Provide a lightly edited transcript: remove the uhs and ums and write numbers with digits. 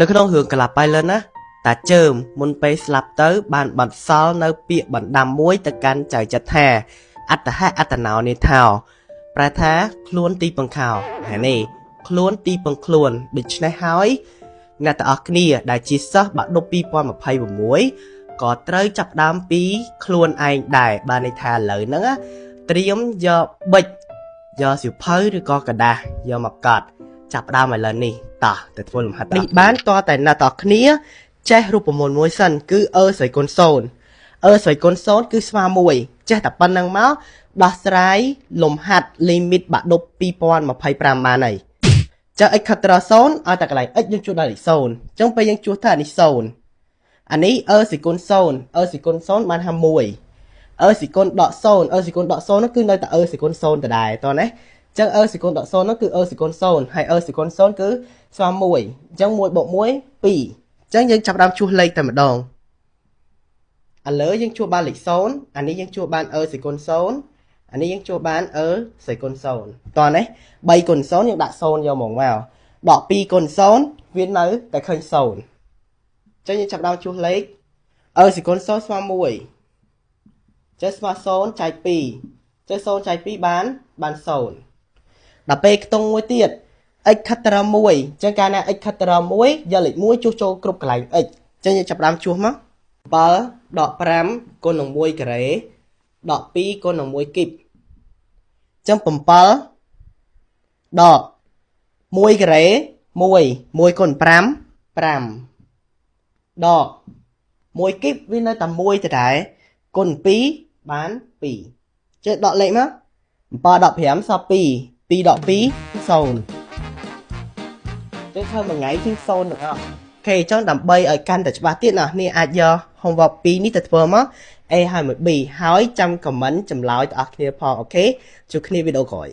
នៅក្នុងរឿងកលាបៃលិនណាតាជើមមុនពេលស្លាប់ទៅបានបន្សល់នៅពាក្យបណ្ដាំមួយទៅកាន់ចៅចិត្តថាអត្តហៈអត្តណោនេថោប្រែថាខ្លួនទីពង្ខោហើយនេះខ្លួនទីពង្ខ្លួនដូច្នេះហើយអ្នកទាំងអស់គ្នាដែលជាសិស្សបាក់ឌុប2026ក៏ត្រូវចាប់ដើមពីខ្លួនឯងដែរបានន័យថាឥឡូវហ្នឹងត្រៀមយកប៊ិចយកសៀវភៅឬក៏กระดาษយកមកកត់ចាប់ដើមឥឡូវនេះតោះទៅធ្វើលំហាត់នេះបានតតែអ្នកទាំងអស់គ្នាចេះរូបមន្តមួយសិនគឺស្រីគុណ0ស្រីគុណ0គឺស្មើមួយចេះតែប៉ុណ្្នឹងមកដោះស្រាយលំហាត់ limit បាក់ឌុប2025បានហើយចុះ x ខិតត្រ0ឲ្យតែកន្លែង x យើងជួសដល់លេខ0អញ្ចឹងពេលយើងជួសទៅអានេះ0អានេះស្រីគុណ0ស្រីគុណ0បាន51ស្រីគុណដក0ស្រីគុណដក0នោះគឺនៅតែស្រីគុណ0ដដែលតោះណាអញ្ចឹងស្រីគុណដក0នោះគឺស្រីគុណ0ហើយស្រីគុណ0គឺស្មើ1អញ្ចឹង1បូក1 2អញ្ចឹងយើងចាប់ដើមជួសលេខតែម្ដងឥឡូវយើងជួសបានលេខ0អានេះយើងជួសបានស្រីគុណ0អានេះយើងជួសបានស្រីគុណ0តោះណា3គុណ0យើងដាក់0យកមកដក2គុណ0វានៅតែឃើញ0អញ្ចឹងយើងចាប់ដើមជួសលេខស្រីគុណ0ស្មើ1ចេះស្មើ0ចែក2ចេះ0ចែក2បាន0ដល់ពេលខ្ទង់មួយទៀត x ខិតត្រឹម1អញ្ចឹងកាលណា x ខិតត្រឹម1យកលេខ1ជួសចូលគ្រប់កន្លែង x អញ្ចឹងយើងចាប់ដើមជួសមក7ដក5គុណនឹង1ការ៉េដក2គុណនឹង1គីបអញ្ចឹង7ដក1ការ៉េ1គុណ5 5ដក1គីបវានៅតែ1ដដែលគុណ2បាន2ចេះដកលេខមក7ដក5សល់2 2ដក2 0ចឹងធ្វើមួយថ្ងៃជាង0ទាំងអស់អូខេអញ្ចឹងដើម្បីឲ្យកាន់តែច្បាស់ទៀតអ្នកនាងអាចយក homework 2នេះទៅធ្វើមក A ហើយមួយ B ហើយចាំ comment ចម្លើយដល់អ្នកគ្នាផងអូខេជួបគ្នាវីដេអូក្រោយ